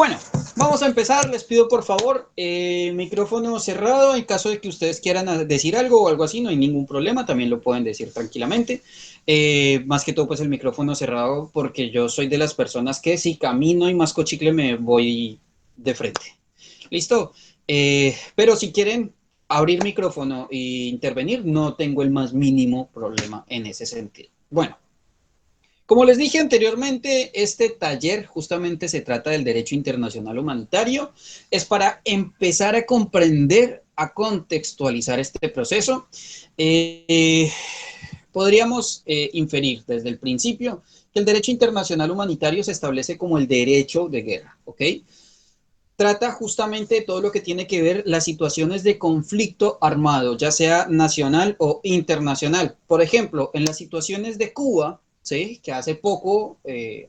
Bueno, vamos a empezar. Les pido por favor micrófono cerrado. En caso de que ustedes quieran decir algo o algo así, no hay ningún problema. También lo pueden decir tranquilamente. Más que todo, pues el micrófono cerrado, porque yo soy de las personas que si camino y masco chicle me voy de frente. ¿Listo? Pero si quieren abrir micrófono e intervenir, no tengo el más mínimo problema en ese sentido. Bueno. Como les dije anteriormente, este taller justamente se trata del derecho internacional humanitario. Es para empezar a comprender, a contextualizar este proceso. Podríamos inferir desde el principio que el derecho internacional humanitario se establece como el derecho de guerra, ¿ok? Trata justamente de todo lo que tiene que ver las situaciones de conflicto armado, ya sea nacional o internacional. Por ejemplo, en las situaciones de Cuba, ¿sí? Que hace poco,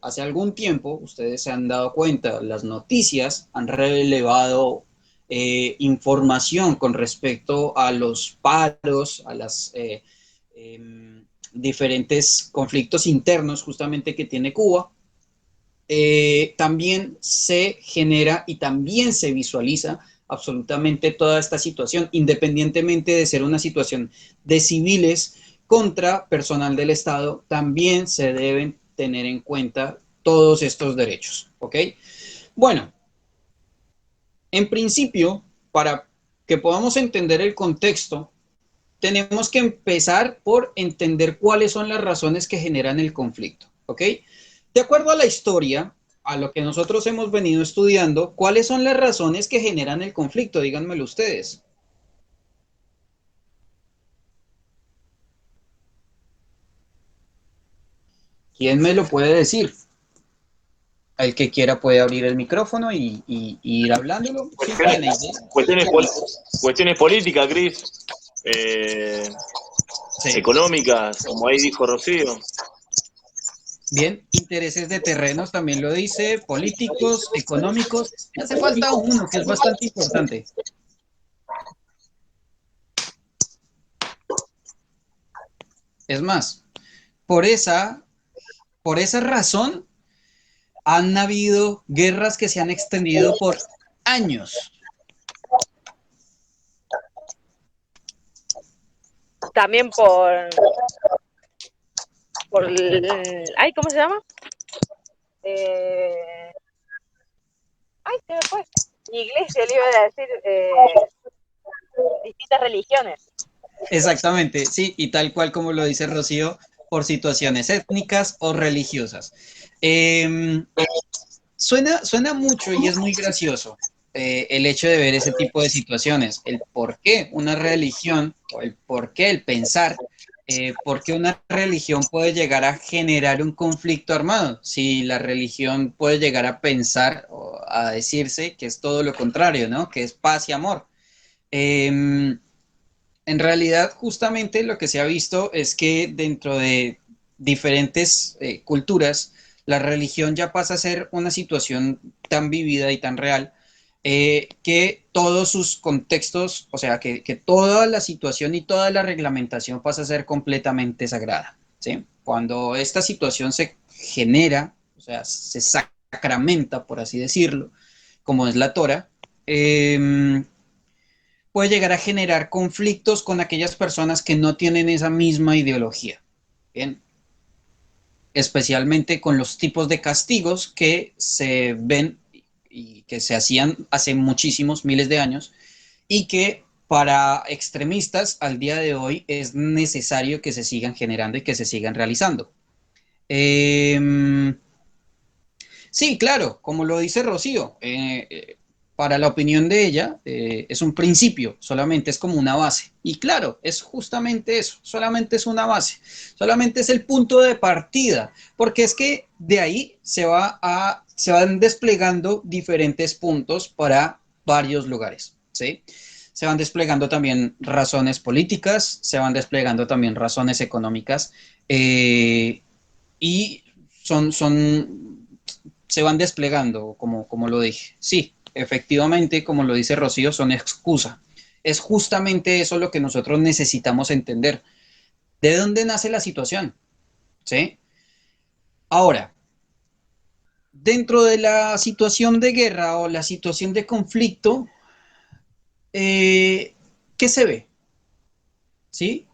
hace algún tiempo, ustedes se han dado cuenta, las noticias han relevado información con respecto a los paros, a las diferentes conflictos internos justamente que tiene Cuba. También se genera y también se visualiza absolutamente toda esta situación, independientemente de ser una situación de civiles contra personal del Estado, también se deben tener en cuenta todos estos derechos, ¿ok? Bueno, en principio, para que podamos entender el contexto, tenemos que empezar por entender cuáles son las razones que generan el conflicto, ¿ok? De acuerdo a la historia, a lo que nosotros hemos venido estudiando, ¿cuáles son las razones que generan el conflicto? Díganmelo ustedes. ¿Quién me lo puede decir? El que quiera puede abrir el micrófono y ir hablándolo. ¿Quién tiene idea? Cuestiones, cuestiones políticas, Cris, Sí. económicas, como ahí dijo Rocío. Bien, intereses de terrenos también lo dice, políticos, económicos. Me hace falta uno que es bastante importante. Es más, por esa, por esa razón han habido guerras que se han extendido por años. También ay, ¿cómo se llama? Ay, se me fue. Iglesia, le iba a decir, distintas religiones. Exactamente, sí, y tal cual como lo dice Rocío, por situaciones étnicas o religiosas. Eh, suena mucho y es muy gracioso el hecho de ver ese tipo de situaciones, el por qué una religión o el por qué el pensar, por qué una religión puede llegar a generar un conflicto armado, si la religión puede llegar a pensar o a decirse que es todo lo contrario, ¿no? Que es paz y amor. Eh, en realidad, justamente lo que se ha visto es que dentro de diferentes culturas, la religión ya pasa a ser una situación tan vivida y tan real que todos sus contextos, o sea, que toda la situación y toda la reglamentación pasa a ser completamente sagrada, ¿sí? Cuando esta situación se genera, o sea, se sacramenta, por así decirlo, como es la Torah, puede llegar a generar conflictos con aquellas personas que no tienen esa misma ideología. Bien, especialmente con los tipos de castigos que se ven y que se hacían hace muchísimos miles de años y que para extremistas al día de hoy es necesario que se sigan generando y que se sigan realizando. Sí, claro, como lo dice Rocío, para la opinión de ella es un principio, solamente es como una base. Y claro, es justamente eso, solamente es una base, solamente es el punto de partida, porque es que de ahí se van desplegando diferentes puntos para varios lugares, ¿sí? Se van desplegando también razones políticas, se van desplegando también razones económicas y se van desplegando, como lo dije. Sí, efectivamente, como lo dice Rocío, son excusa. Es justamente eso lo que nosotros necesitamos entender. ¿De dónde nace la situación? ¿Sí? Ahora, dentro de la situación de guerra o la situación de conflicto, ¿qué se ve? ¿Sí?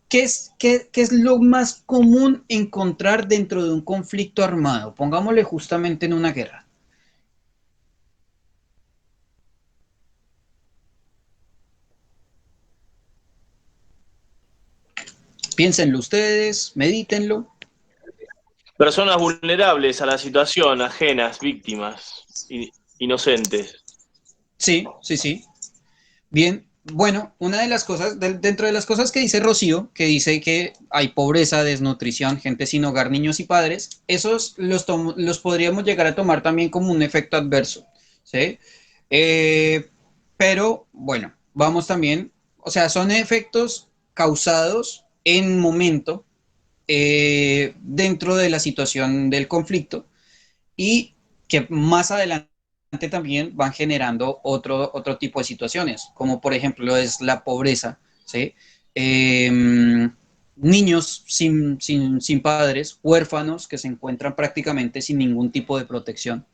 ¿Qué es lo más común encontrar dentro de un conflicto armado? Pongámosle justamente en una guerra. Piénsenlo ustedes, medítenlo. Personas vulnerables a la situación, ajenas, víctimas, inocentes. Sí, sí, sí. Bien, bueno, una de las cosas, dentro de las cosas que dice Rocío, que dice que hay pobreza, desnutrición, gente sin hogar, niños y padres, esos los podríamos llegar a tomar también como un efecto adverso, ¿sí? Eh, pero bueno, vamos también, o sea, son efectos causados en momento dentro de la situación del conflicto y que más adelante también van generando otro tipo de situaciones, como por ejemplo es la pobreza, ¿sí? Niños sin padres, huérfanos que se encuentran prácticamente sin ningún tipo de protección.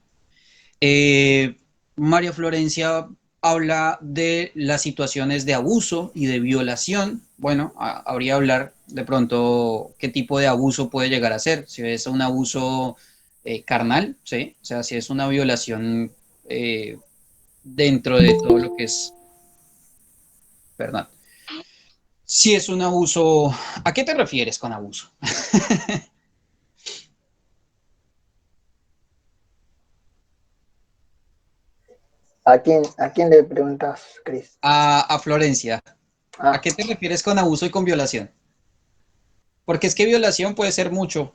María Florencia habla de las situaciones de abuso y de violación. Bueno, habría que hablar de pronto qué tipo de abuso puede llegar a ser. Si es un abuso carnal, ¿sí? O sea, si es una violación dentro de todo lo que es, perdón. Si es un abuso, ¿a qué te refieres con abuso? A quién le preguntas, Cris? A Florencia, ¿a Ah, qué te refieres con abuso y con violación? Porque es que violación puede ser mucho.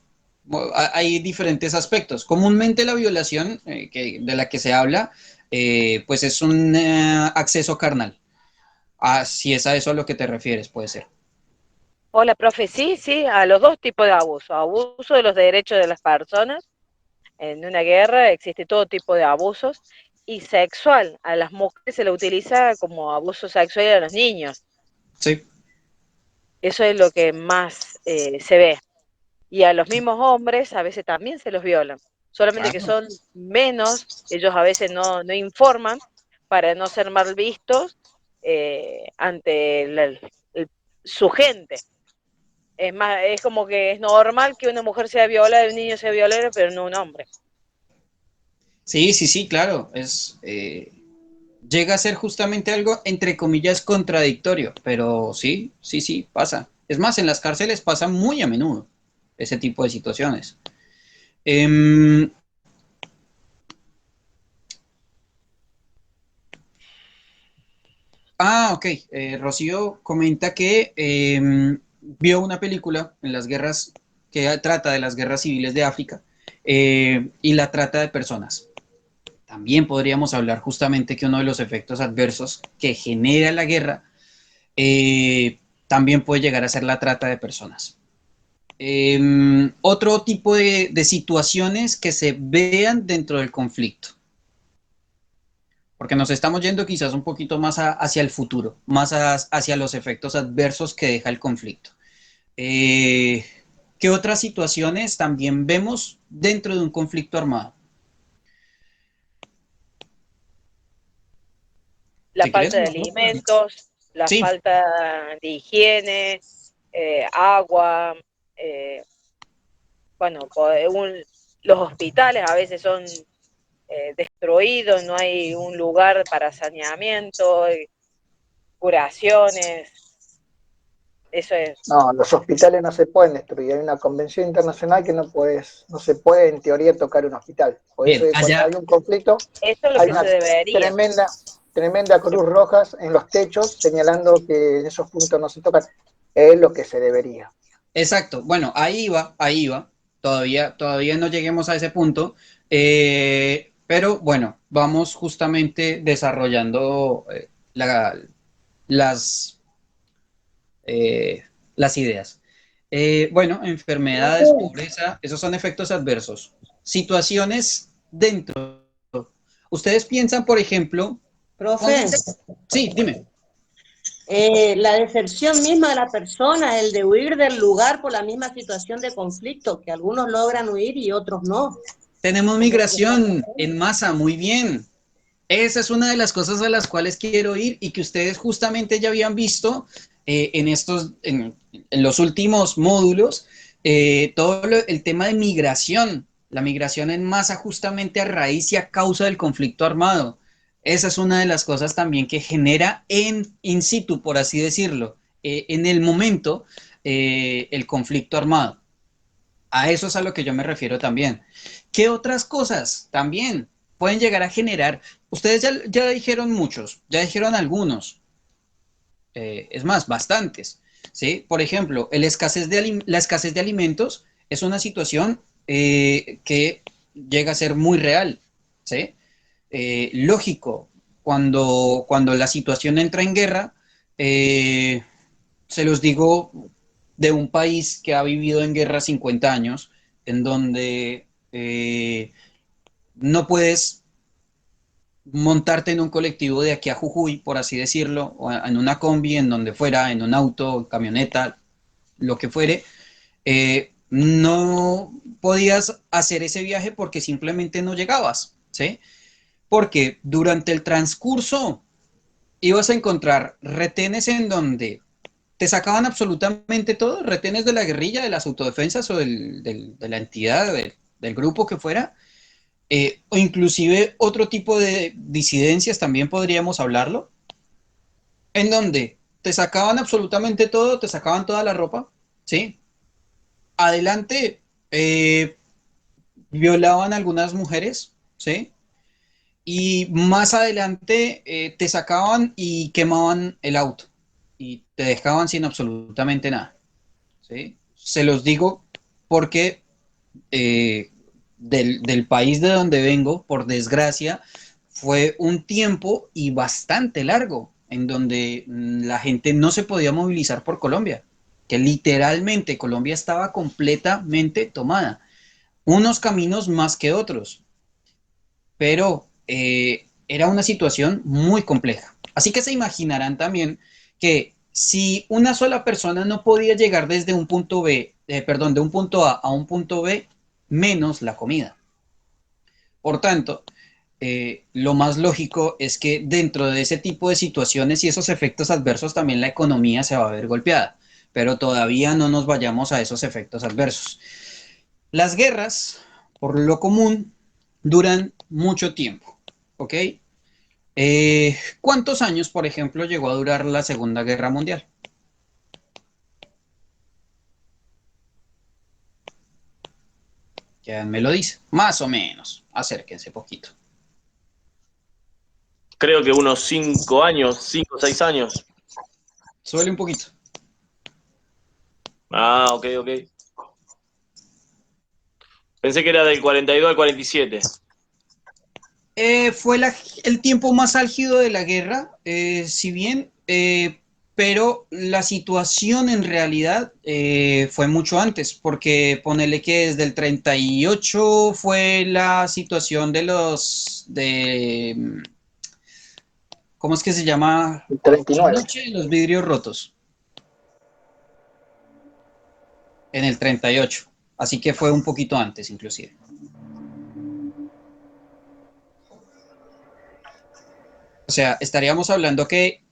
Hay diferentes aspectos. Comúnmente la violación de la que se habla, pues es un acceso carnal. Ah, si es a eso a lo que te refieres, puede ser. Hola, profe, sí, sí, a los dos tipos de abuso. Abuso de los derechos de las personas. En una guerra existe todo tipo de abusos. Y sexual, a las mujeres se le utiliza como abuso sexual y a los niños. Sí, Eso es lo que más se ve. Y a los mismos hombres a veces también se los violan. Solamente que claro. son menos, ellos a veces no informan para no ser mal vistos ante su gente. Es más, es como que es normal que una mujer sea violada y un niño sea violero, pero no un hombre. Sí, sí, sí, claro. Llega a ser justamente algo, entre comillas, contradictorio, pero sí, sí, sí, pasa. Es más, en las cárceles pasa muy a menudo ese tipo de situaciones. Em, ok. Rocío comenta que vio una película en las guerras que trata de las guerras civiles de África y la trata de personas. También podríamos hablar justamente que uno de los efectos adversos que genera la guerra también puede llegar a ser la trata de personas. Otro tipo de situaciones que se vean dentro del conflicto, porque nos estamos yendo quizás un poquito más hacia el futuro, más hacia los efectos adversos que deja el conflicto. Eh, ¿Qué otras situaciones también vemos dentro de un conflicto armado? La Si quieres, falta de nosotros. alimentos, la Sí, falta de higiene, agua, eh, bueno, los hospitales a veces son destruidos, no hay un lugar para saneamiento, curaciones, eso es. no, los hospitales no se pueden destruir. Hay una convención internacional que no se puede en teoría tocar un hospital. Por eso bien, que cuando allá, hay un conflicto Eso es lo hay que se una debería. tremenda cruz roja en los techos señalando que esos puntos no se tocan. Es lo que se debería. exacto. Bueno, ahí va. Todavía no lleguemos a ese punto. Pero bueno, vamos justamente desarrollando las, eh, las ideas. Bueno, enfermedades, pobreza, esos son efectos adversos. Situaciones dentro. Ustedes piensan, por ejemplo, Profe, pónganse. Sí, dime. la deserción misma de la persona, el de huir del lugar por la misma situación de conflicto, que algunos logran huir y otros no. Tenemos migración en masa, muy bien. Esa es una de las cosas a las cuales quiero ir y que ustedes justamente ya habían visto en los últimos módulos, el tema de migración, la migración en masa justamente a raíz y a causa del conflicto armado. Esa es una de las cosas también que genera in situ, por así decirlo, en el momento, el conflicto armado. A eso es a lo que yo me refiero también. ¿Qué otras cosas también pueden llegar a generar? Ustedes ya dijeron muchos, ya dijeron algunos, es más, bastantes, ¿sí? Por ejemplo, la escasez de alimentos es una situación que llega a ser muy real, ¿sí? Lógico, cuando la situación entra en guerra, se los digo de un país que ha vivido en guerra 50 años, en donde no puedes montarte en un colectivo de aquí a Jujuy, por así decirlo, o en una combi, en donde fuera, en un auto, camioneta, lo que fuere, no podías hacer ese viaje porque simplemente no llegabas, ¿sí? Porque durante el transcurso ibas a encontrar retenes en donde te sacaban absolutamente todo, retenes de la guerrilla, de las autodefensas o de la entidad, del grupo que fuera, o inclusive otro tipo de disidencias también podríamos hablarlo, en donde te sacaban absolutamente todo, te sacaban toda la ropa, ¿sí? Adelante, violaban a algunas mujeres, ¿sí? Y más adelante te sacaban y quemaban el auto y te dejaban sin absolutamente nada, ¿sí? Se los digo porque del país de donde vengo, por desgracia, fue un tiempo y bastante largo en donde la gente no se podía movilizar por Colombia, que literalmente Colombia estaba completamente tomada, unos caminos más que otros, pero era una situación muy compleja. Así que se imaginarán también que si una sola persona no podía llegar desde un punto B, perdón, de un punto a un punto B, menos la comida. Por tanto, lo más lógico es que dentro de ese tipo de situaciones y esos efectos adversos también la economía se va a ver golpeada, pero todavía no nos vayamos a esos efectos adversos. Las guerras, por lo común, duran mucho tiempo, ¿ok? ¿Cuántos años, por ejemplo, llegó a durar la Segunda Guerra Mundial? ¿Quién me lo dice? Más o menos, acérquense poquito. Creo que unos 5 años, 5 o 6 años. Suele un poquito. Ah, ok, ok. Pensé que era del 42 al 47. Fue el tiempo más álgido de la guerra, si bien, pero la situación en realidad fue mucho antes, porque ponele que desde el 38 fue la situación ¿cómo es que se llama? El La 39. noche de los vidrios rotos, en el 38, así que fue un poquito antes inclusive. O sea, estaríamos hablando que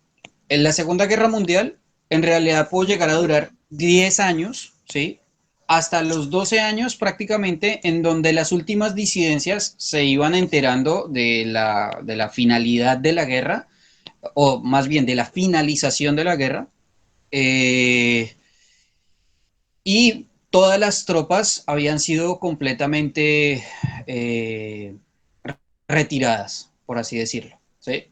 en la Segunda Guerra Mundial en realidad pudo llegar a durar 10 años, ¿sí? Hasta los 12 años prácticamente en donde las últimas disidencias se iban enterando de la finalidad de la guerra, o más bien de la finalización de la guerra, eh, y todas las tropas habían sido completamente eh, retiradas, por así decirlo, ¿sí?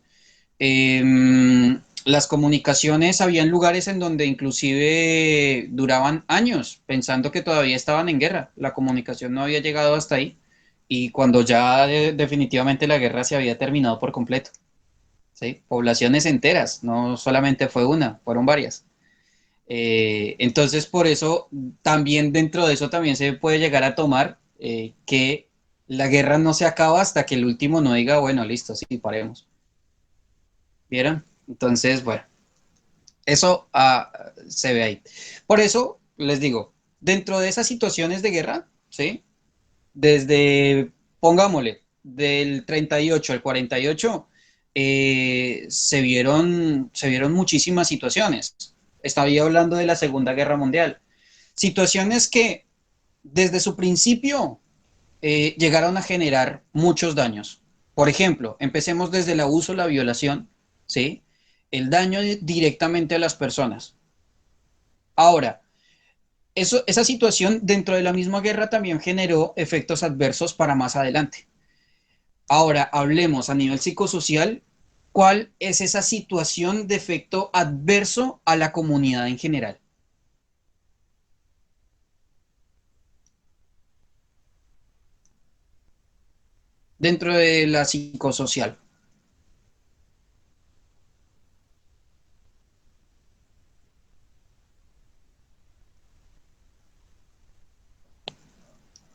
Las comunicaciones, habían lugares en donde inclusive duraban años pensando que todavía estaban en guerra. La comunicación no había llegado hasta ahí y cuando ya definitivamente la guerra se había terminado por completo. ¿Sí? Poblaciones enteras, no solamente fue una, fueron varias. Entonces, por eso, también dentro de eso también se puede llegar a tomar que la guerra no se acaba hasta que el último no diga, bueno, listo, sí, paremos. ¿Vieron? Entonces, bueno, eso se ve ahí. Por eso les digo, dentro de esas situaciones de guerra, ¿sí? Desde pongámosle, del 38 al 48, se vieron muchísimas situaciones. Estaba hablando de la Segunda Guerra Mundial. Situaciones que desde su principio llegaron a generar muchos daños. Por ejemplo, empecemos desde el abuso, la violación, ¿sí? El daño directamente a las personas. Ahora, esa situación dentro de la misma guerra también generó efectos adversos para más adelante. Ahora, hablemos a nivel psicosocial, ¿cuál es esa situación de efecto adverso a la comunidad en general? Dentro de la psicosocial.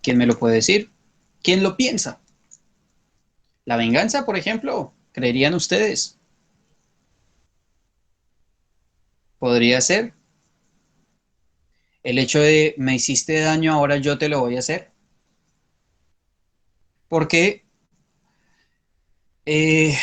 ¿Quién me lo puede decir? ¿Quién lo piensa? ¿La venganza, por ejemplo? ¿Creerían ustedes? ¿Podría ser? El hecho de me hiciste daño, ahora yo te lo voy a hacer. Porque, eh,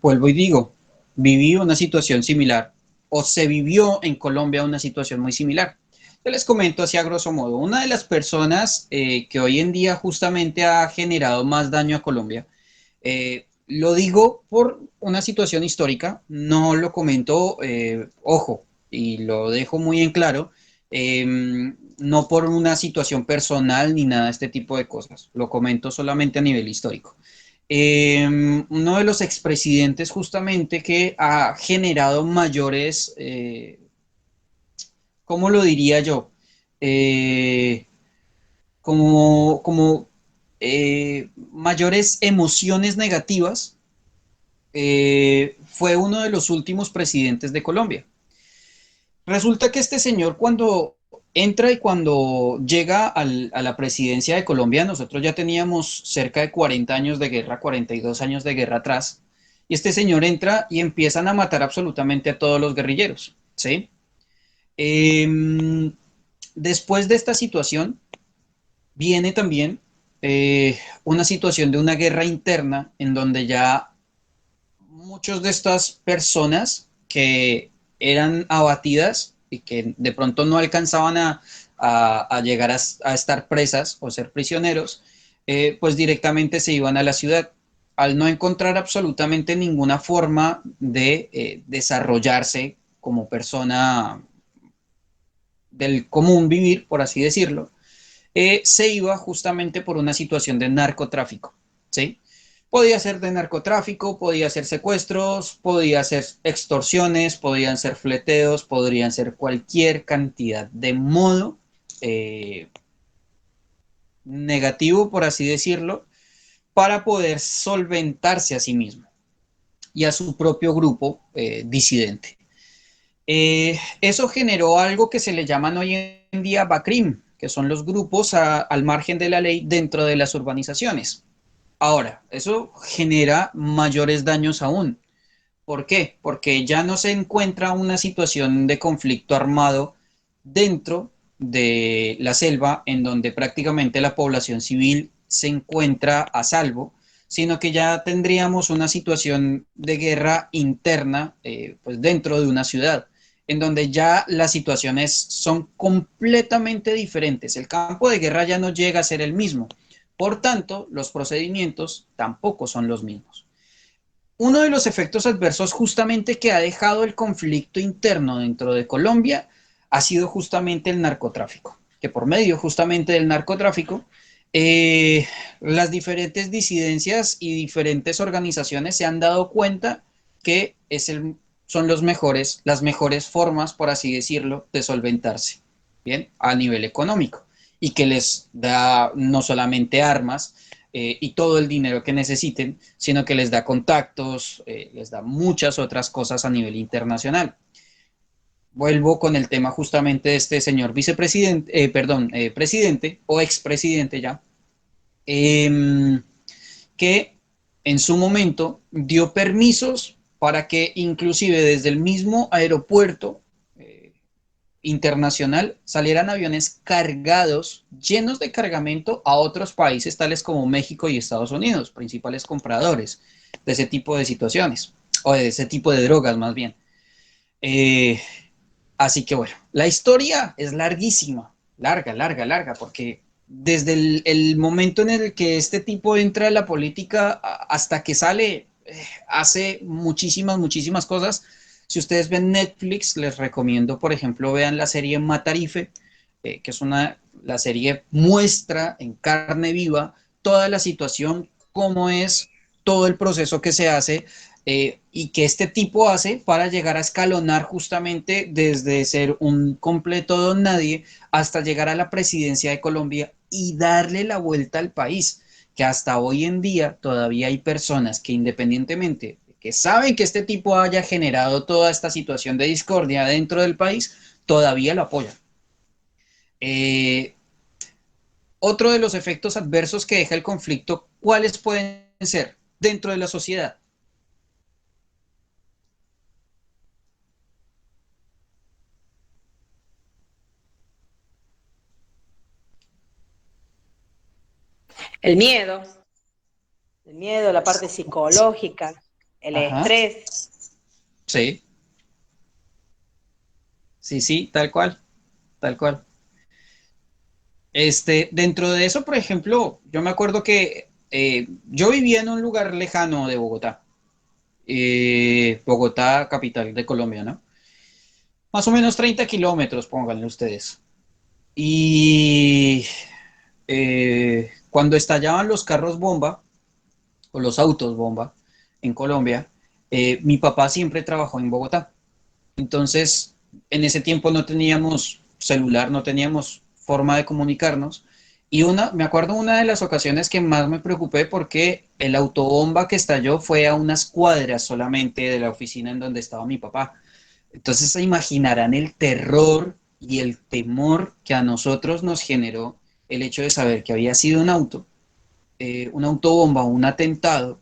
vuelvo y digo, viví una situación similar o se vivió en Colombia una situación muy similar. Yo les comento así a grosso modo, una de las personas que hoy en día justamente ha generado más daño a Colombia, lo digo por una situación histórica, no lo comento, ojo, y lo dejo muy en claro, eh, no por una situación personal ni nada de este tipo de cosas, lo comento solamente a nivel histórico. Uno de los expresidentes justamente que ha generado mayores, ¿cómo lo diría yo? Eh, como mayores emociones negativas, fue uno de los últimos presidentes de Colombia. Resulta que este señor cuando entra y cuando llega a la presidencia de Colombia, nosotros ya teníamos cerca de 40 años de guerra, 42 años de guerra atrás, y este señor entra y empiezan a matar absolutamente a todos los guerrilleros, ¿sí? Eh, Después de esta situación, viene también una situación de una guerra interna en donde ya muchas de estas personas que eran abatidas y que de pronto no alcanzaban a llegar a estar presas o ser prisioneros, pues directamente se iban a la ciudad al no encontrar absolutamente ninguna forma de desarrollarse como persona del común vivir, por así decirlo, se iba justamente por una situación de narcotráfico, ¿sí? Podía ser de narcotráfico, podía ser secuestros, podía ser extorsiones, podían ser fleteos, podrían ser cualquier cantidad de modo eh, negativo, por así decirlo, para poder solventarse a sí mismo y a su propio grupo disidente. Eso generó algo que se le llaman hoy en día BACRIM, que son los grupos al margen de la ley dentro de las urbanizaciones. Ahora, eso genera mayores daños aún. ¿Por qué? Porque ya no se encuentra una situación de conflicto armado dentro de la selva en donde prácticamente la población civil se encuentra a salvo, sino que ya tendríamos una situación de guerra interna pues dentro de una ciudad, en donde ya las situaciones son completamente diferentes. El campo de guerra ya no llega a ser el mismo. Por tanto, los procedimientos tampoco son los mismos. Uno de los efectos adversos justamente que ha dejado el conflicto interno dentro de Colombia ha sido justamente el narcotráfico, que por medio justamente del narcotráfico, las diferentes disidencias y diferentes organizaciones se han dado cuenta que son las mejores formas, por así decirlo, de solventarse, ¿bien? A nivel económico y que les da no solamente armas, y todo el dinero que necesiten, sino que les da contactos, les da muchas otras cosas a nivel internacional. Vuelvo con el tema justamente de este señor vicepresidente, presidente o expresidente ya, eh, que en su momento dio permisos para que inclusive desde el mismo aeropuerto internacional salieran aviones cargados, llenos de cargamento a otros países tales como México y Estados Unidos, principales compradores de ese tipo de situaciones, o de ese tipo de drogas más bien. Eh, Así que bueno, la historia es larguísima, larga, larga, larga, porque desde el momento en el que este tipo entra en la política hasta que sale, hace muchísimas, muchísimas cosas. Si ustedes ven Netflix, les recomiendo, por ejemplo, vean la serie Matarife, que es la serie muestra en carne viva toda la situación, cómo es todo el proceso que se hace y que este tipo hace para llegar a escalonar justamente desde ser un completo don nadie hasta llegar a la presidencia de Colombia y darle la vuelta al país, que hasta hoy en día todavía hay personas que independientemente de que saben que este tipo haya generado toda esta situación de discordia dentro del país, todavía lo apoyan. Eh, Otro de los efectos adversos que deja el conflicto, ¿cuáles pueden ser dentro de la sociedad? El miedo, la parte psicológica, el Ajá, estrés. sí, sí, sí, tal cual, tal cual. Dentro de eso, por ejemplo, yo me acuerdo que yo vivía en un lugar lejano de Bogotá, Bogotá, capital de Colombia, ¿no? Más o menos 30 kilómetros, pónganle ustedes. Y cuando estallaban los carros bomba, o los autos bomba, en Colombia, mi papá siempre trabajó en Bogotá. Entonces, en ese tiempo no teníamos celular, no teníamos forma de comunicarnos. Y me acuerdo una de las ocasiones que más me preocupé porque el autobomba que estalló fue a unas cuadras solamente de la oficina en donde estaba mi papá. Entonces se imaginarán el terror y el temor que a nosotros nos generó el hecho de saber que había sido un autobomba, un atentado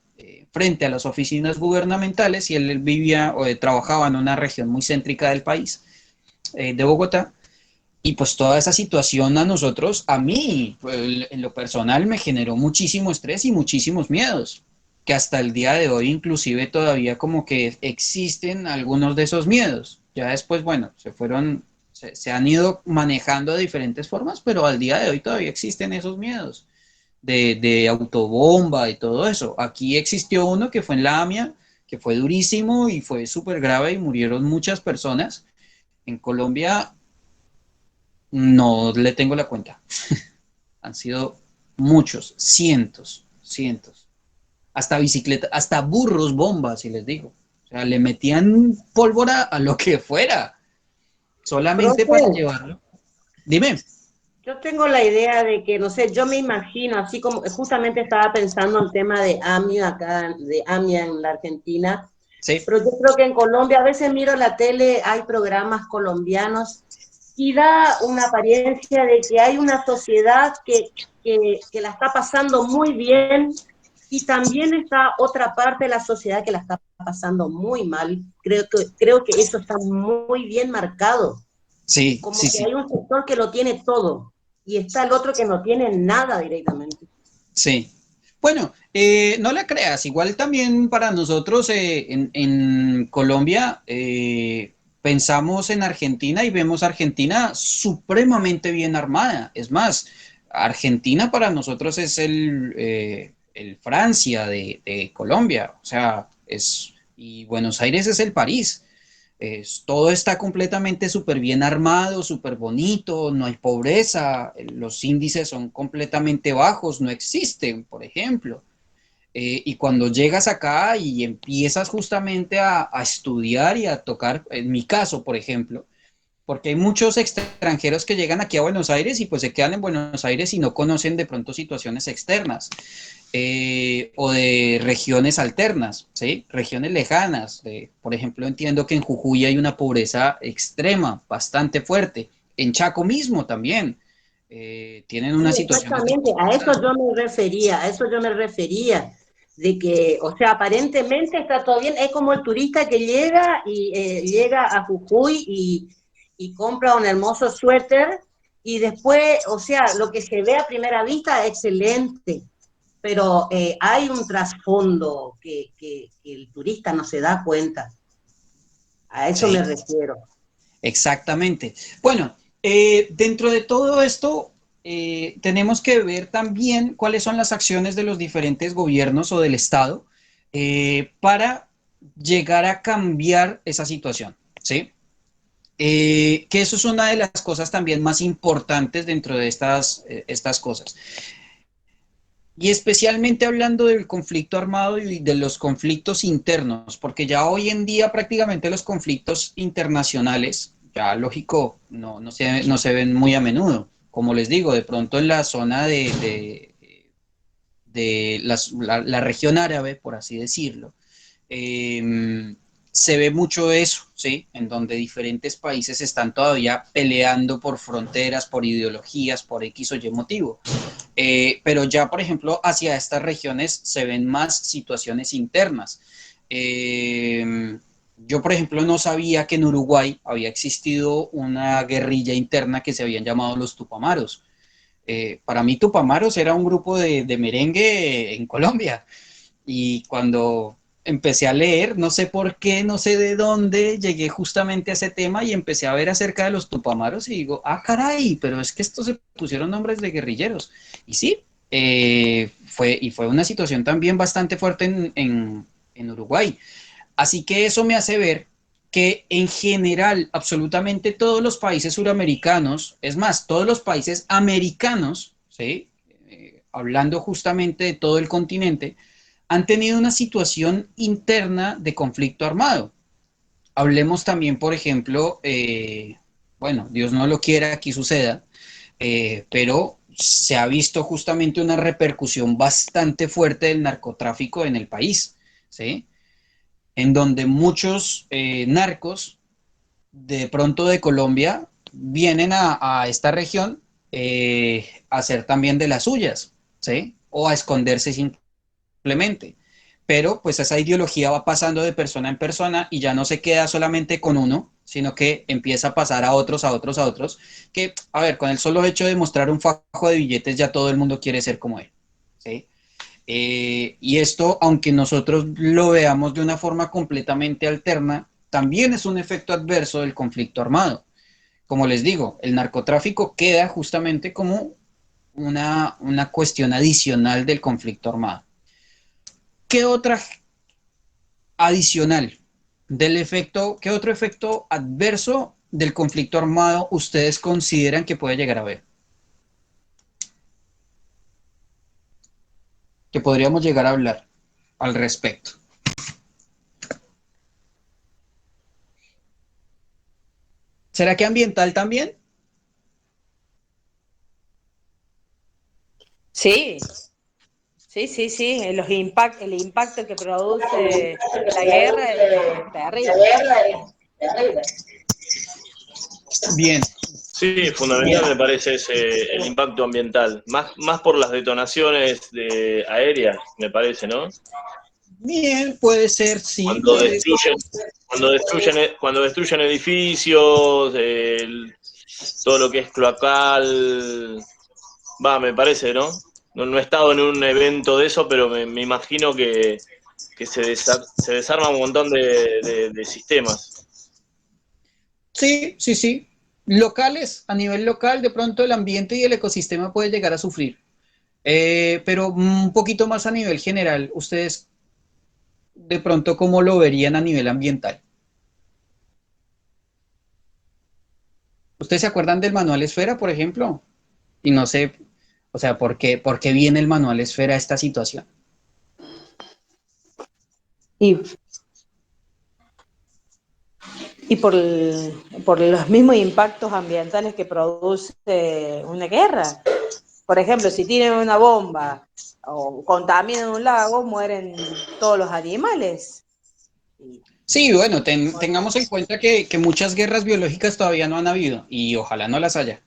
frente a las oficinas gubernamentales y él vivía o trabajaba en una región muy céntrica del país, de Bogotá, y pues toda esa situación a nosotros, a mí, pues, en lo personal, me generó muchísimo estrés y muchísimos miedos, que hasta el día de hoy inclusive todavía como que existen algunos de esos miedos. Ya después, bueno, se han ido manejando de diferentes formas, pero al día de hoy todavía existen esos miedos de autobomba y todo eso. Aquí existió uno que fue en la AMIA, que fue durísimo y fue súper grave y murieron muchas personas. En Colombia no le tengo la cuenta. Han sido muchos, cientos, cientos. Hasta bicicleta, hasta burros bombas, si les digo. O sea, le metían pólvora a lo que fuera, solamente para Profe, llevarlo. Dime. yo tengo la idea de que, no sé, yo me imagino, así como justamente estaba pensando en el tema de AMIA acá, de AMIA en la Argentina, Sí, pero yo creo que en Colombia, a veces miro la tele, hay programas colombianos y da una apariencia de que hay una sociedad que la está pasando muy bien y también está otra parte de la sociedad que la está pasando muy mal. Creo que eso está muy bien marcado, sí, como sí, que sí. hay un sector que lo tiene todo y está el otro que no tiene nada directamente. Sí. Bueno, no la creas, igual también para nosotros en Colombia pensamos en Argentina y vemos a Argentina supremamente bien armada. Es más, Argentina para nosotros es el Francia de Colombia, o sea, y Buenos Aires es el París. Todo está completamente súper bien armado, súper bonito, no hay pobreza, los índices son completamente bajos, no existen, por ejemplo. Y cuando llegas acá y empiezas justamente a estudiar y a tocar, en mi caso, por ejemplo, porque hay muchos extranjeros que llegan aquí a Buenos Aires y pues se quedan en Buenos Aires y no conocen de pronto situaciones externas o de regiones alternas, ¿sí? Regiones lejanas. Por ejemplo, entiendo que en Jujuy hay una pobreza extrema, bastante fuerte. En Chaco mismo también. Tienen Sí, una situación de exactamente, pobreza. a eso yo me refería, de que, o sea, aparentemente está todo bien, es como el turista que llega y llega a Jujuy y compra un hermoso suéter y después, o sea, lo que se ve a primera vista es excelente, pero hay un trasfondo que el turista no se da cuenta. A eso Sí, me refiero. exactamente. Bueno, dentro de todo esto, tenemos que ver también cuáles son las acciones de los diferentes gobiernos o del Estado para llegar a cambiar esa situación, ¿sí? Que eso es una de las cosas también más importantes dentro de estas cosas. Y especialmente hablando del conflicto armado y de los conflictos internos, porque ya hoy en día prácticamente los conflictos internacionales, ya lógico, no se ven muy a menudo. Como les digo, de pronto en la zona de la región árabe, por así decirlo, eh, se ve mucho eso, ¿sí? En donde diferentes países están todavía peleando por fronteras, por ideologías, por X o Y motivo. Pero ya, por ejemplo, hacia estas regiones se ven más situaciones internas. Yo, por ejemplo, no sabía que en Uruguay había existido una guerrilla interna que se habían llamado los Tupamaros. Para mí, Tupamaros era un grupo de merengue en Colombia. Y cuando empecé a leer, no sé por qué, no sé de dónde, llegué justamente a ese tema y empecé a ver acerca de los Tupamaros y digo, ah, caray, pero es que estos se pusieron nombres de guerrilleros. Y sí, fue una situación también bastante fuerte en Uruguay. Así que eso me hace ver que en general absolutamente todos los países suramericanos, es más, todos los países americanos, ¿sí? Hablando justamente de todo el continente, han tenido una situación interna de conflicto armado. Hablemos también, por ejemplo, bueno, Dios no lo quiera, aquí suceda, pero se ha visto justamente una repercusión bastante fuerte del narcotráfico en el país, ¿sí? En donde muchos narcos de pronto de Colombia vienen a esta región a hacer también de las suyas, ¿sí? O a esconderse simplemente. Pero pues esa ideología va pasando de persona en persona y ya no se queda solamente con uno, sino que empieza a pasar a otros, a otros, a otros, que, a ver, con el solo hecho de mostrar un fajo de billetes ya todo el mundo quiere ser como él, ¿sí? Y esto, aunque nosotros lo veamos de una forma completamente alterna, también es un efecto adverso del conflicto armado. Como les digo, el narcotráfico queda justamente como una cuestión adicional del conflicto armado. ¿Qué otra adicional del efecto, qué otro efecto adverso del conflicto armado ustedes consideran que puede llegar a haber? Que podríamos llegar a hablar al respecto. ¿Será que ambiental también? Sí, sí, el impacto que produce la guerra es terrible. Bien, Sí, fundamental me parece el impacto ambiental, más por las detonaciones aéreas, me parece, ¿no? bien, puede ser, sí, Cuando puede ser. destruyen, cuando destruyen edificios, todo lo que es cloacal, me parece, ¿no? No he estado en un evento de eso, pero me imagino que se desarma un montón de sistemas. Sí, sí, sí. Locales, a nivel local, de pronto el ambiente y el ecosistema puede llegar a sufrir. Pero un poquito más a nivel general, ustedes de pronto cómo lo verían a nivel ambiental. ¿Ustedes se acuerdan del manual Esfera, por ejemplo? Y no sé, o sea, ¿por qué viene el manual Esfera a esta situación? Y, y por los mismos impactos ambientales que produce una guerra. Por ejemplo, si tienen una bomba o contaminan un lago, mueren todos los animales. Sí, bueno, tengamos en cuenta que muchas guerras biológicas todavía no han habido y ojalá no las haya.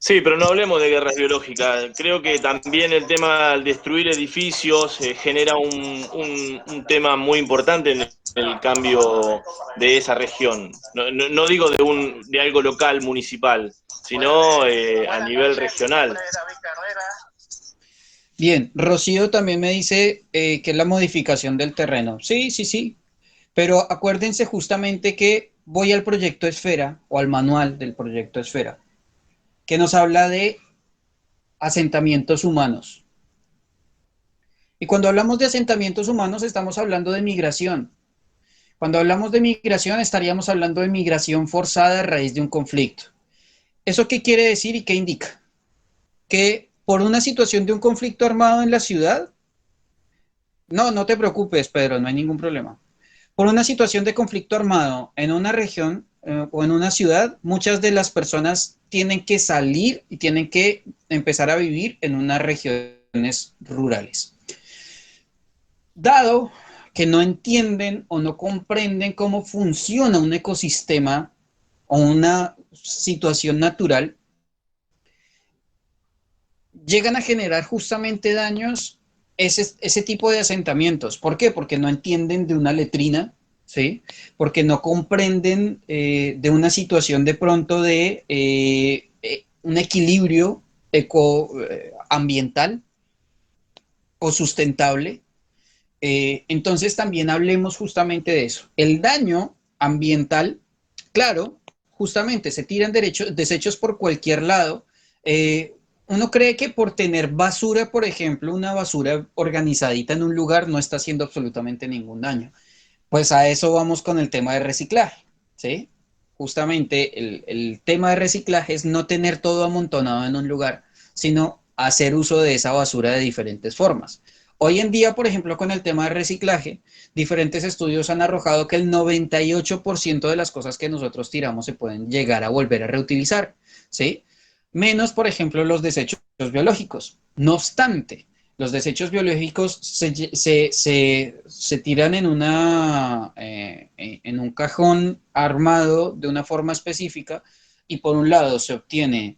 Sí, pero no hablemos de guerras biológicas. Creo que también el tema al destruir edificios genera un tema muy importante en el cambio de esa región. No digo de algo local, municipal, sino a nivel regional. Bien, Rocío también me dice que es la modificación del terreno. Sí, sí, sí. Pero acuérdense justamente que voy al proyecto Esfera o al manual del proyecto Esfera, que nos habla de asentamientos humanos. Y cuando hablamos de asentamientos humanos estamos hablando de migración. Cuando hablamos de migración estaríamos hablando de migración forzada a raíz de un conflicto. ¿Eso qué quiere decir y qué indica? Que por una situación de un conflicto armado en la ciudad, no te preocupes, Pedro, no hay ningún problema. Por una situación de conflicto armado en una región o en una ciudad, muchas de las personas tienen que salir y tienen que empezar a vivir en unas regiones rurales. Dado que no entienden o no comprenden cómo funciona un ecosistema o una situación natural, llegan a generar justamente daños ese tipo de asentamientos. ¿Por qué? Porque no entienden de una letrina, ¿sí? Porque no comprenden de una situación de pronto de un equilibrio ambiental o sustentable. Entonces también hablemos justamente de eso. El daño ambiental, claro, justamente se tiran desechos por cualquier lado. Uno cree que por tener basura, por ejemplo, una basura organizadita en un lugar no está haciendo absolutamente ningún daño. Pues a eso vamos con el tema de reciclaje, ¿sí? Justamente el tema de reciclaje es no tener todo amontonado en un lugar, sino hacer uso de esa basura de diferentes formas. Hoy en día, por ejemplo, con el tema de reciclaje, diferentes estudios han arrojado que el 98% de las cosas que nosotros tiramos se pueden llegar a volver a reutilizar, ¿sí? Menos, por ejemplo, los desechos biológicos. No obstante, los desechos biológicos se tiran en un cajón armado de una forma específica y por un lado se obtiene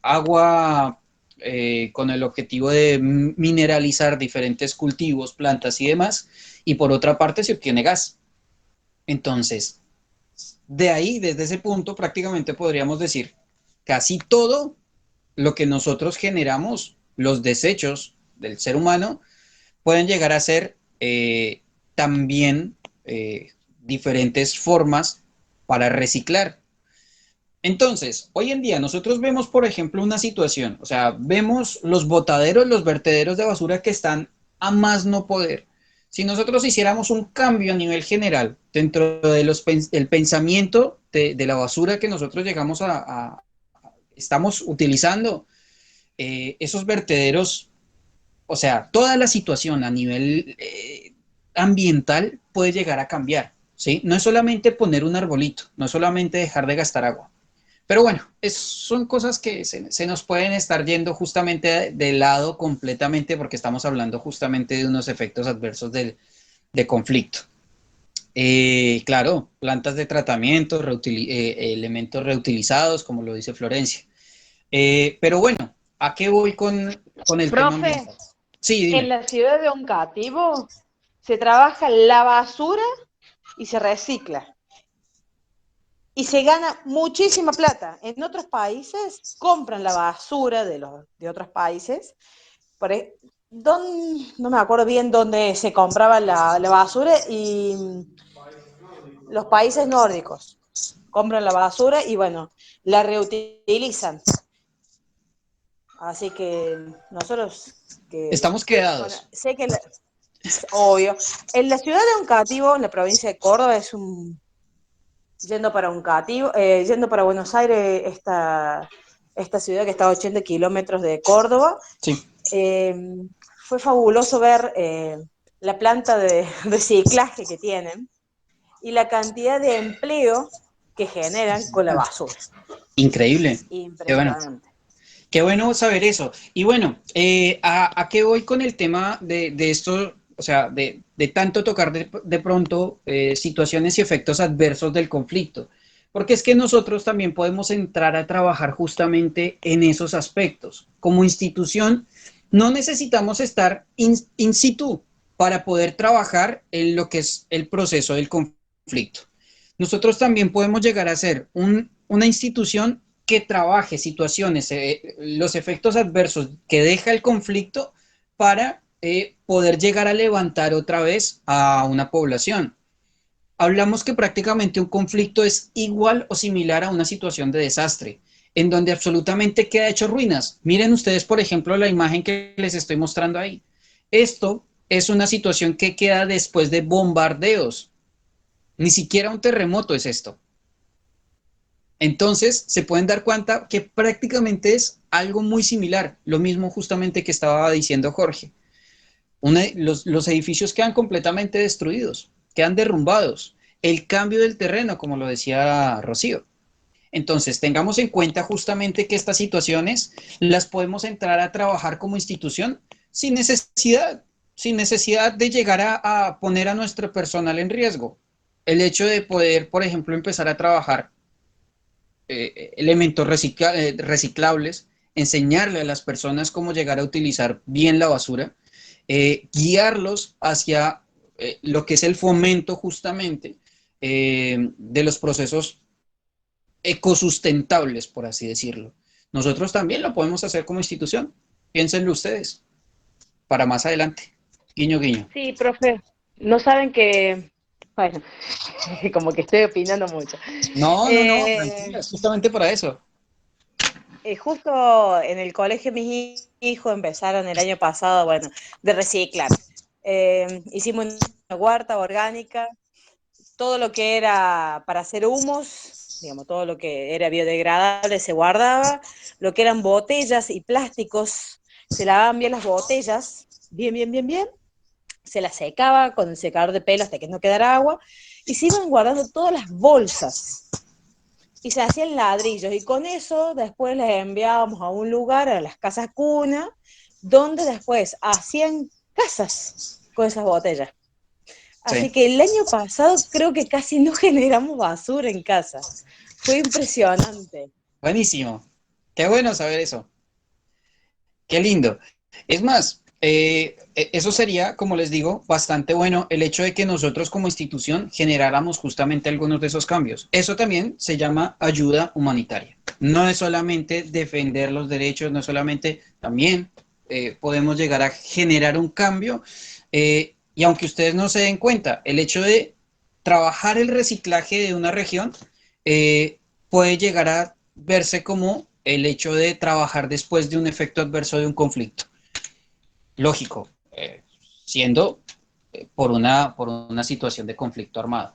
agua con el objetivo de mineralizar diferentes cultivos, plantas y demás, y por otra parte se obtiene gas. Entonces, de ahí, desde ese punto, prácticamente podríamos decir casi todo lo que nosotros generamos, los desechos del ser humano, pueden llegar a ser también diferentes formas para reciclar. Entonces, hoy en día nosotros vemos, por ejemplo, una situación, o sea, vemos los botaderos, los vertederos de basura que están a más no poder. Si nosotros hiciéramos un cambio a nivel general dentro de del pensamiento de la basura que nosotros llegamos estamos utilizando, esos vertederos, o sea, toda la situación a nivel ambiental puede llegar a cambiar, ¿sí? No es solamente poner un arbolito, no es solamente dejar de gastar agua. Pero bueno, son cosas que se nos pueden estar yendo justamente de lado completamente porque estamos hablando justamente de unos efectos adversos de conflicto. Claro, plantas de tratamiento, elementos reutilizados, como lo dice Florencia. Pero bueno, ¿a qué voy con el tema Profe, ambiental? Sí, en dime. la ciudad de Oncativo se trabaja la basura y se recicla. Y se gana muchísima plata. En otros países compran la basura de otros países. No me acuerdo bien dónde se compraba la basura y los países nórdicos compran la basura y bueno, la reutilizan. Así que nosotros Estamos bueno, quedados. sé que obvio. En la ciudad de Oncativo, en la provincia de Córdoba, yendo para Buenos Aires, esta ciudad que está a 80 kilómetros de Córdoba, Sí. fue fabuloso ver la planta de reciclaje que tienen y la cantidad de empleo que generan con la basura. Increíble. Qué bueno. Impresionante. Qué bueno saber eso. Y bueno, ¿a qué voy con el tema de esto? O sea, de tanto tocar de pronto situaciones y efectos adversos del conflicto. Porque es que nosotros también podemos entrar a trabajar justamente en esos aspectos. Como institución, no necesitamos estar in situ para poder trabajar en lo que es el proceso del conflicto. Nosotros también podemos llegar a ser una institución que trabaje situaciones, los efectos adversos que deja el conflicto para poder llegar a levantar otra vez a una población. Hablamos que prácticamente un conflicto es igual o similar a una situación de desastre, en donde absolutamente queda hecho ruinas. Miren ustedes, por ejemplo, la imagen que les estoy mostrando ahí. Esto es una situación que queda después de bombardeos. Ni siquiera un terremoto es esto. Entonces, se pueden dar cuenta que prácticamente es algo muy similar, lo mismo justamente que estaba diciendo Jorge. Los edificios quedan completamente destruidos, quedan derrumbados. El cambio del terreno, como lo decía Rocío. Entonces, tengamos en cuenta justamente que estas situaciones las podemos entrar a trabajar como institución sin necesidad de llegar a poner a nuestro personal en riesgo. El hecho de poder, por ejemplo, empezar a trabajar elementos reciclables, enseñarle a las personas cómo llegar a utilizar bien la basura, guiarlos hacia lo que es el fomento justamente de los procesos ecosustentables, por así decirlo. Nosotros también lo podemos hacer como institución. Piénsenlo ustedes para más adelante. Guiño, guiño. Sí, profe, no saben que, bueno, como que estoy opinando mucho. No, tranquila, es justamente para eso. Justo en el colegio mis hijos empezaron el año pasado, bueno, de reciclar. Hicimos una huerta orgánica, todo lo que era para hacer humos, digamos, todo lo que era biodegradable se guardaba, lo que eran botellas y plásticos, se lavaban bien las botellas, bien, se las secaba con el secador de pelo hasta que no quedara agua, y se iban guardando todas las bolsas, y se hacían ladrillos, y con eso después les enviábamos a un lugar, a las casas cuna, donde después hacían casas con esas botellas. Así Sí. que el año pasado creo que casi no generamos basura en casa. Fue impresionante. Buenísimo. Qué bueno saber eso. Qué lindo. Es más, eso sería, como les digo, bastante bueno el hecho de que nosotros como institución generáramos justamente algunos de esos cambios. Eso también se llama ayuda humanitaria. No es solamente defender los derechos, no es solamente, también podemos llegar a generar un cambio. Y aunque ustedes no se den cuenta, el hecho de trabajar el reciclaje de una región puede llegar a verse como el hecho de trabajar después de un efecto adverso de un conflicto. Lógico, siendo por una situación de conflicto armado.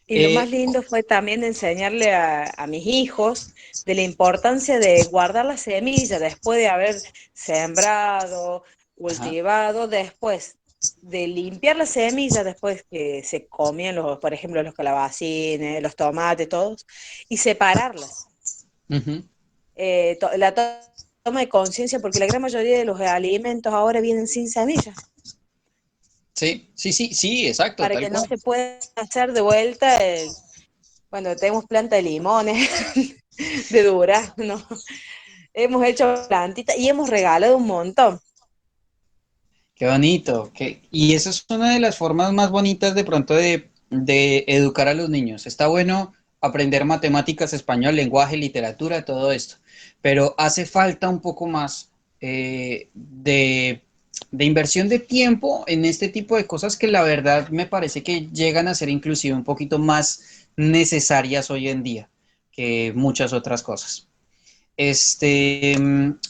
Y lo más lindo fue también enseñarle a mis hijos de la importancia de guardar la semilla después de haber sembrado, cultivado, después de limpiar la semilla después que se comían, por ejemplo, los calabacines, los tomates, todos, y separarlas. La toma de conciencia, porque la gran mayoría de los alimentos ahora vienen sin semillas. Sí, exacto. Para que no se pueda hacer de vuelta bueno, tenemos planta de limones, de durazno, hemos hecho plantitas y hemos regalado un montón. Qué bonito. Y esa es una de las formas más bonitas de pronto de educar a los niños. Está bueno aprender matemáticas, español, lenguaje, literatura, todo esto, pero hace falta un poco más de inversión de tiempo en este tipo de cosas que la verdad me parece que llegan a ser inclusive un poquito más necesarias hoy en día que muchas otras cosas.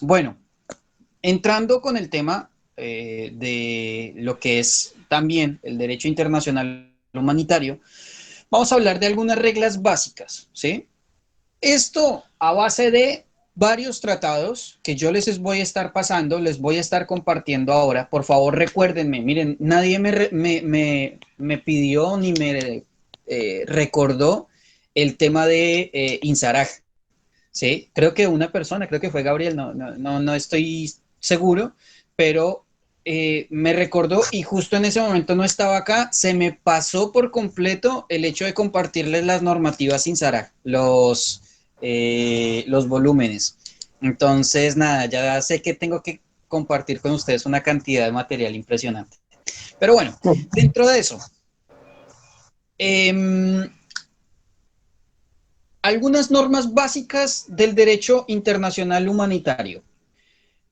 Bueno, entrando con el tema de lo que es también el derecho internacional humanitario, vamos a hablar de algunas reglas básicas, ¿sí? Esto a base de varios tratados que yo les voy a estar pasando, les voy a estar compartiendo ahora. Por favor, recuérdenme, miren, nadie me pidió ni me recordó el tema de Insaraj, ¿sí? Creo que una persona, creo que fue Gabriel, no estoy seguro, pero me recordó, y justo en ese momento no estaba acá, se me pasó por completo el hecho de compartirles las normativas INSARAC, los volúmenes. Entonces, nada, ya sé que tengo que compartir con ustedes una cantidad de material impresionante. Pero bueno, dentro de eso, algunas normas básicas del derecho internacional humanitario.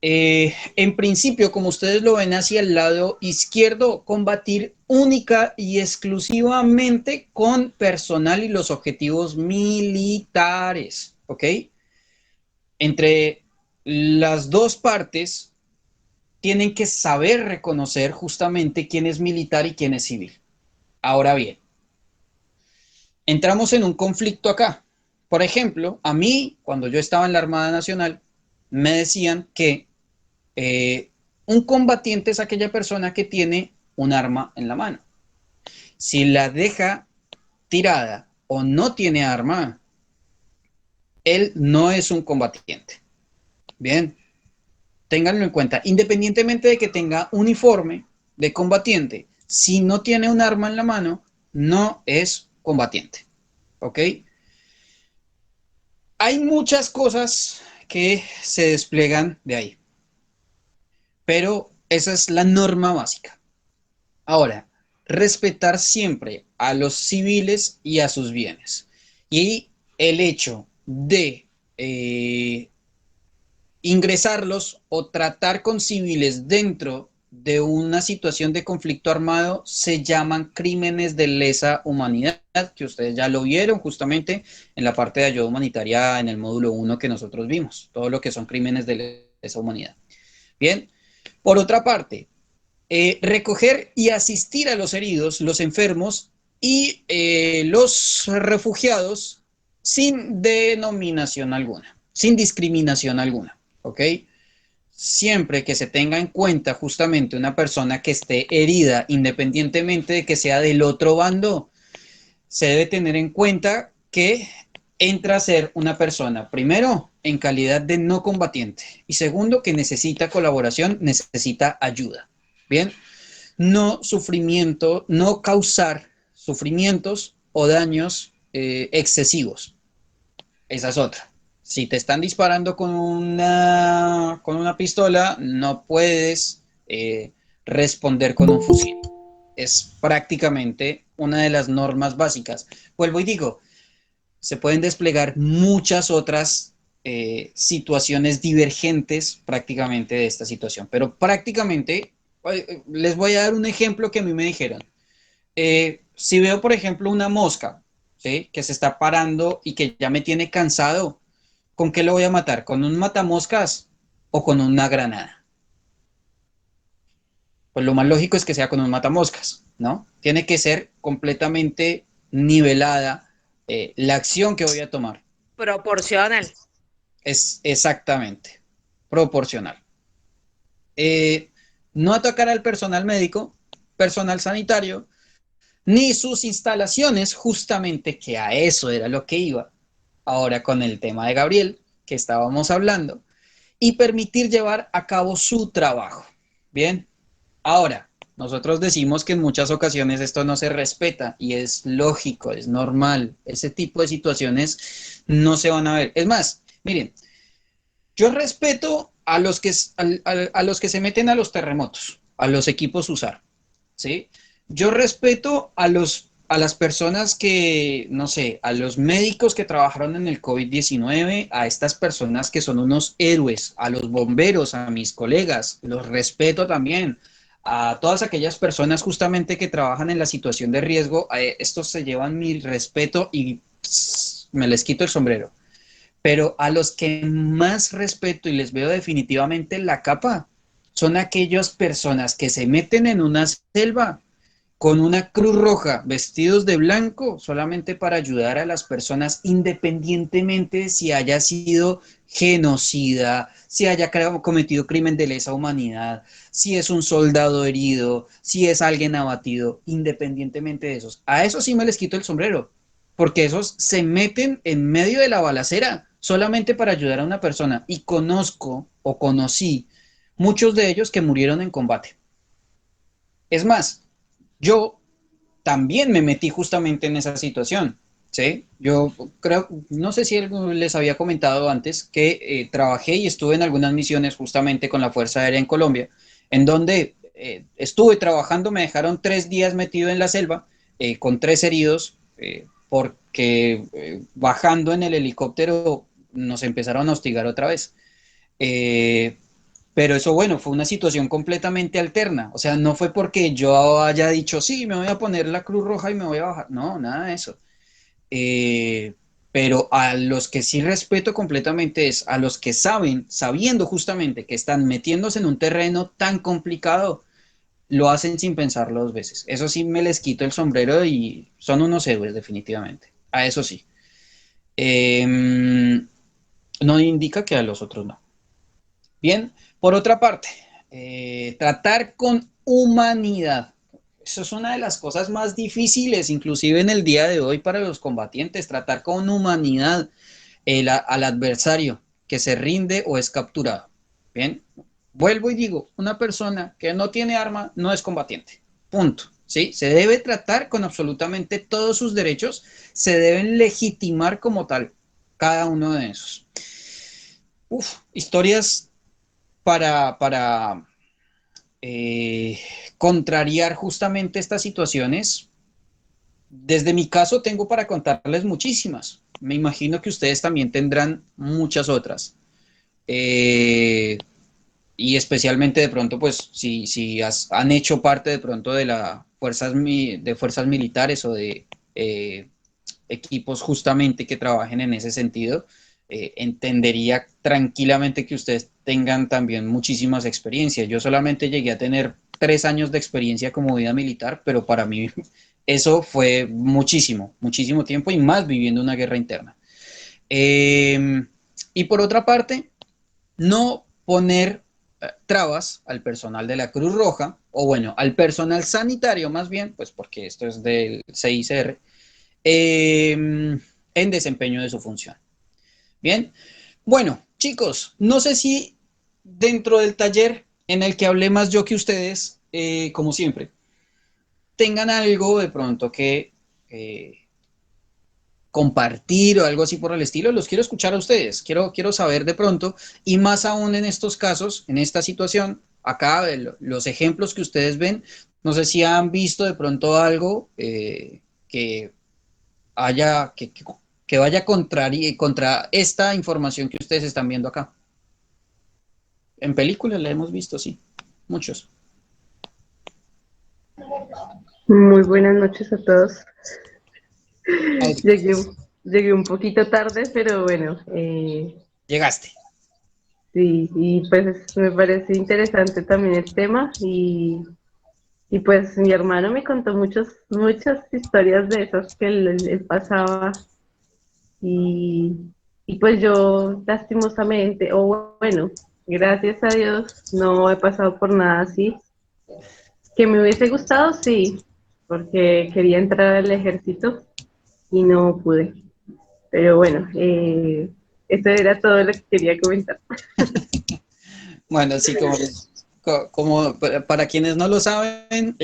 En principio, como ustedes lo ven hacia el lado izquierdo, combatir única y exclusivamente con personal y los objetivos militares, ¿ok? Entre las dos partes tienen que saber reconocer justamente quién es militar y quién es civil. Ahora bien, entramos en un conflicto acá. Por ejemplo, a mí, cuando yo estaba en la Armada Nacional, me decían que un combatiente es aquella persona que tiene un arma en la mano. Si la deja tirada o no tiene arma, él no es un combatiente. Bien, ténganlo en cuenta. Independientemente de que tenga uniforme de combatiente, si no tiene un arma en la mano, no es combatiente. ¿Ok? Hay muchas cosas que se despliegan de ahí, pero esa es la norma básica. Ahora, respetar siempre a los civiles y a sus bienes. Y el hecho de ingresarlos o tratar con civiles dentro de una situación de conflicto armado se llaman crímenes de lesa humanidad, que ustedes ya lo vieron justamente en la parte de ayuda humanitaria en el módulo 1 que nosotros vimos, todo lo que son crímenes de lesa humanidad. Bien, por otra parte, recoger y asistir a los heridos, los enfermos y los refugiados sin denominación alguna, sin discriminación alguna, ¿ok? Siempre que se tenga en cuenta justamente una persona que esté herida, independientemente de que sea del otro bando, se debe tener en cuenta que entra a ser una persona, primero, en calidad de no combatiente, y segundo, que necesita colaboración, necesita ayuda. Bien, no sufrimiento, no causar sufrimientos o daños excesivos. Esa es otra. Si te están disparando con una pistola, no puedes responder con un fusil. Es prácticamente una de las normas básicas. Vuelvo y digo, se pueden desplegar muchas otras situaciones divergentes prácticamente de esta situación, pero prácticamente les voy a dar un ejemplo que a mí me dijeron. Si veo, por ejemplo, una mosca, ¿sí?, que se está parando y que ya me tiene cansado, ¿con qué lo voy a matar? ¿Con un matamoscas o con una granada? Pues lo más lógico es que sea con un matamoscas, ¿no? Tiene que ser completamente nivelada la acción que voy a tomar. Proporcional. Es exactamente proporcional. No atacar al personal médico, personal sanitario, ni sus instalaciones, justamente que a eso era lo que iba ahora con el tema de Gabriel, que estábamos hablando, y permitir llevar a cabo su trabajo. Bien, ahora, nosotros decimos que en muchas ocasiones esto no se respeta y es lógico, es normal. Ese tipo de situaciones no se van a ver. Es más, miren, yo respeto a los que se meten a los terremotos, a los equipos USAR, ¿sí? Yo respeto a las personas que, no sé, a los médicos que trabajaron en el COVID-19, a estas personas que son unos héroes, a los bomberos, a mis colegas, los respeto también, a todas aquellas personas justamente que trabajan en la situación de riesgo, estos se llevan mi respeto y me les quito el sombrero. Pero a los que más respeto y les veo definitivamente la capa son aquellas personas que se meten en una selva con una cruz roja, vestidos de blanco, solamente para ayudar a las personas, independientemente de si haya sido genocida, si haya cometido crimen de lesa humanidad, si es un soldado herido, si es alguien abatido, independientemente de esos. A esos sí me les quito el sombrero, porque esos se meten en medio de la balacera solamente para ayudar a una persona. Y conozco o conocí muchos de ellos que murieron en combate. Es más, yo también me metí justamente en esa situación, ¿sí? Yo creo, no sé si les había comentado antes que trabajé y estuve en algunas misiones justamente con la Fuerza Aérea en Colombia, en donde estuve trabajando, me dejaron 3 días metido en la selva con 3 heridos, porque bajando en el helicóptero nos empezaron a hostigar otra vez. Eh, pero eso, bueno, fue una situación completamente alterna. O sea, no fue porque yo haya dicho, sí, me voy a poner la Cruz Roja y me voy a bajar. No, nada de eso. Eh, pero a los que sí respeto completamente es a los que saben, sabiendo justamente que están metiéndose en un terreno tan complicado, lo hacen sin pensarlo 2 veces. Eso sí me les quito el sombrero y son unos héroes, definitivamente. A eso sí. No indica que a los otros no. Bien, por otra parte, tratar con humanidad. Eso es una de las cosas más difíciles, inclusive en el día de hoy para los combatientes, tratar con humanidad al adversario que se rinde o es capturado. Bien, vuelvo y digo, una persona que no tiene arma no es combatiente. Punto. ¿Sí? Se debe tratar con absolutamente todos sus derechos, se deben legitimar como tal cada uno de esos. Historias para contrariar justamente estas situaciones. Desde mi caso tengo para contarles muchísimas. Me imagino que ustedes también tendrán muchas otras. Eh, y especialmente de pronto, pues, si han hecho parte de pronto de de fuerzas militares o de equipos justamente que trabajen en ese sentido, entendería tranquilamente que ustedes tengan también muchísimas experiencias. Yo solamente llegué a tener 3 años de experiencia como vida militar, pero para mí eso fue muchísimo, muchísimo tiempo y más viviendo una guerra interna. Y por otra parte, no poner trabas al personal de la Cruz Roja, o bueno, al personal sanitario más bien, pues porque esto es del CICR, en desempeño de su función. Bien, bueno, chicos, no sé si dentro del taller en el que hablé más yo que ustedes, como siempre, tengan algo de pronto que compartir o algo así por el estilo, los quiero escuchar a ustedes, quiero saber de pronto, y más aún en estos casos, en esta situación, acá los ejemplos que ustedes ven, no sé si han visto de pronto algo que haya, que vaya contra esta información que ustedes están viendo acá. En películas la hemos visto, sí, muchos. Muy buenas noches a todos. Audrey, Llegué un poquito tarde, pero bueno, llegaste. sí, y pues me parece interesante también el tema y pues mi hermano me contó muchas historias de esas que él pasaba y, y pues yo lastimosamente, o bueno, gracias a Dios no he pasado por nada así. Que me hubiese gustado, sí, porque quería entrar al ejército y no pude. Pero bueno, eso era todo lo que quería comentar. Bueno, sí, como para quienes no lo saben,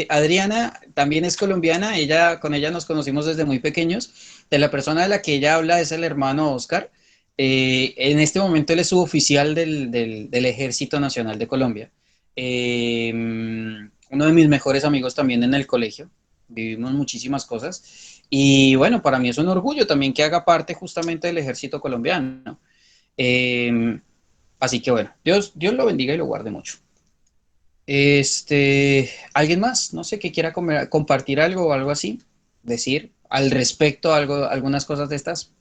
Adriana también es colombiana, con ella nos conocimos desde muy pequeños. De la persona de la que ella habla es el hermano Oscar. En este momento él es suboficial del Ejército Nacional de Colombia. Uno de mis mejores amigos también en el colegio. Vivimos muchísimas cosas. Y bueno, para mí es un orgullo también que haga parte justamente del Ejército colombiano. Eh, Así que bueno, Dios lo bendiga y lo guarde mucho. ¿Alguien más? No sé, que quiera compartir algo o algo así, decir al respecto algunas cosas de estas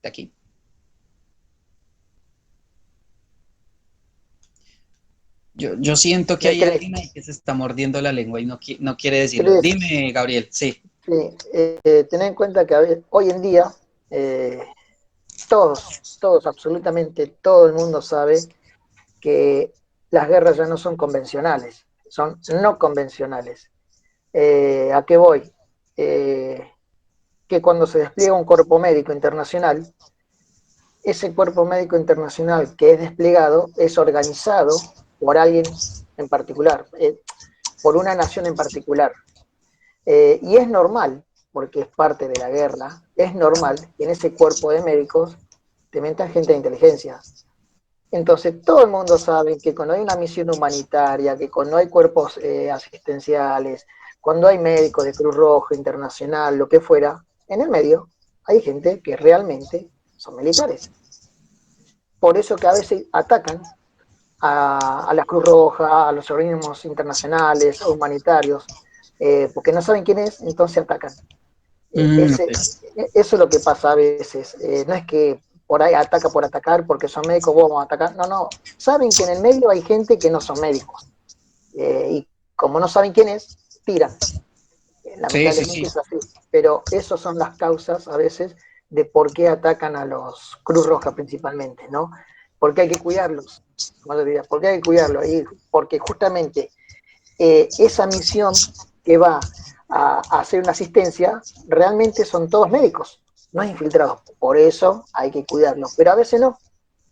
de aquí. Yo siento que hay alguien ahí que se está mordiendo la lengua y no quiere decirlo. Dime, Gabriel, sí. Sí, tener en cuenta que hoy en día todos, absolutamente todo el mundo sabe que las guerras ya no son convencionales, son no convencionales. ¿A qué voy? Que cuando se despliega un cuerpo médico internacional, ese cuerpo médico internacional que es desplegado es organizado por alguien en particular. por una nación en particular. Y es normal, porque es parte de la guerra, es normal que en ese cuerpo de médicos te metan gente de inteligencia. Entonces todo el mundo sabe que cuando hay una misión humanitaria, que cuando hay cuerpos asistenciales, cuando hay médicos de Cruz Roja Internacional, lo que fuera, en el medio hay gente que realmente son militares. Por eso que a veces atacan a la Cruz Roja, a los organismos internacionales o humanitarios, porque no saben quién es, entonces atacan. Ok. Eso es lo que pasa a veces. No es que por ahí ataca por atacar, porque son médicos, vos vamos a atacar. No, no. Saben que en el medio hay gente que no son médicos. Y como no saben quién es, tiran. Sí, sí, Lamentablemente sí. es así. Pero esas son las causas a veces de por qué atacan a los Cruz Roja principalmente, ¿no? Porque hay que cuidarlos. Como les diría, porque hay que cuidarlos. Y porque justamente esa misión que va a hacer una asistencia, realmente son todos médicos, no hay infiltrados. Por eso hay que cuidarlos. Pero a veces no.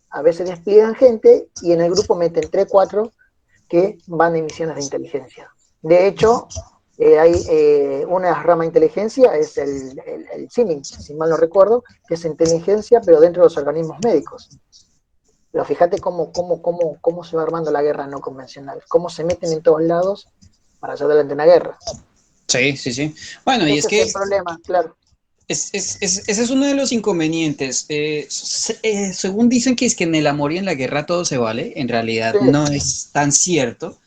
A veces despliegan gente y en el grupo meten 3, 4 que van en misiones de inteligencia. De hecho, hay una rama de inteligencia, es el CIMIN, si mal no recuerdo, que es inteligencia, pero dentro de los organismos médicos. Pero fíjate cómo se va armando la guerra no convencional, cómo se meten en todos lados para hacer adelante una guerra. Sí, sí, sí. Bueno, y es Ese es el que problema, claro. ese es uno de los inconvenientes. Según dicen que es que en el amor y en la guerra todo se vale, en realidad Sí, no es tan cierto.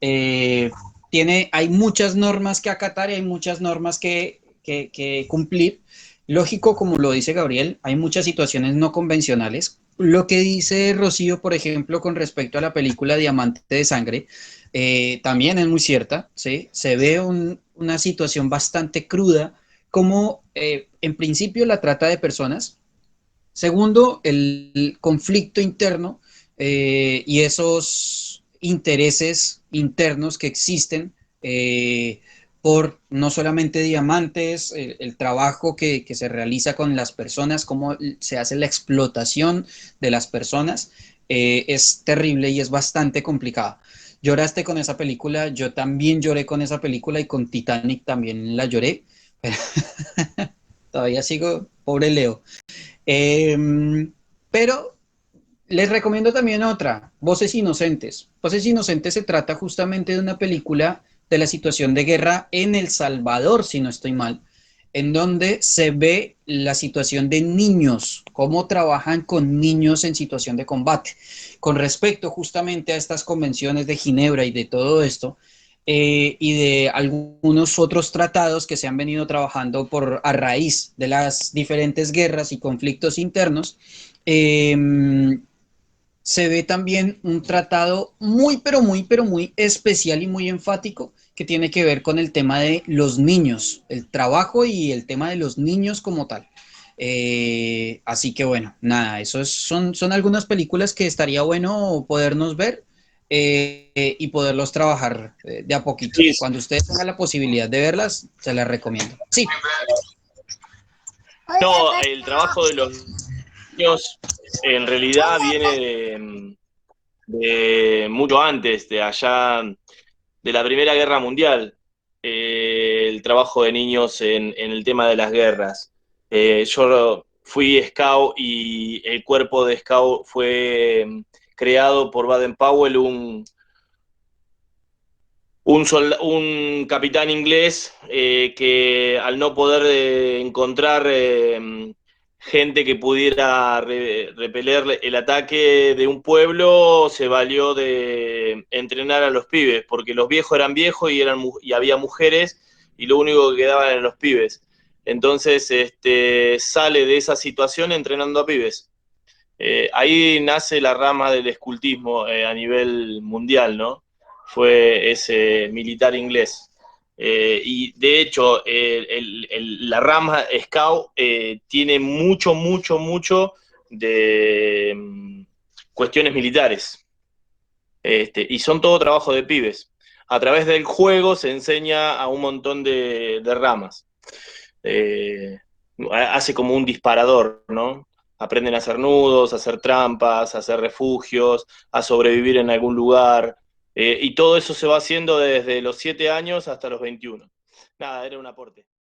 Eh, hay muchas normas que acatar y hay muchas normas que cumplir. Lógico, como lo dice Gabriel, hay muchas situaciones no convencionales. Lo que dice Rocío, por ejemplo, con respecto a la película Diamante de Sangre, también es muy cierta, ¿sí? Se ve una situación bastante cruda como en principio la trata de personas, segundo el conflicto interno y esos intereses internos que existen por no solamente diamantes, el trabajo que se realiza con las personas, cómo se hace la explotación de las personas, es terrible y es bastante complicado. ¿Lloraste con esa película? Yo también lloré con esa película y con Titanic también la lloré. Pero todavía sigo, pobre Leo. Eh, pero les recomiendo también otra, Voces Inocentes. Voces Inocentes se trata justamente de una película de la situación de guerra en El Salvador, si no estoy mal, en donde se ve la situación de niños, cómo trabajan con niños en situación de combate. Con respecto justamente a estas convenciones de Ginebra y de todo esto, y de algunos otros tratados que se han venido trabajando a raíz de las diferentes guerras y conflictos internos, eh, se ve también un tratado muy, pero muy especial y muy enfático que tiene que ver con el tema de los niños, el trabajo y el tema de los niños como tal. Así que bueno, nada, son algunas películas que estaría bueno podernos ver y poderlos trabajar de a poquito. Sí, Cuando ustedes tengan la posibilidad de verlas, se las recomiendo. Sí. no, el trabajo de los niños en realidad viene de mucho antes, de allá, de la Primera Guerra Mundial, el trabajo de niños en el tema de las guerras. Yo fui scout y el cuerpo de scout fue creado por Baden-Powell, un capitán inglés que al no poder encontrar gente que pudiera repeler el ataque de un pueblo, se valió de entrenar a los pibes, porque los viejos eran viejos y había mujeres y lo único que quedaban eran los pibes. Entonces sale de esa situación entrenando a pibes. Ahí nace la rama del escultismo a nivel mundial, ¿no? Fue ese militar inglés. Y de hecho, la rama Scout tiene mucho de cuestiones militares. Y son todo trabajo de pibes. A través del juego se enseña a un montón de ramas. Hace como un disparador, ¿no? Aprenden a hacer nudos, a hacer trampas, a hacer refugios, a sobrevivir en algún lugar. Y todo eso se va haciendo desde los 7 años hasta los 21. Nada, era un aporte.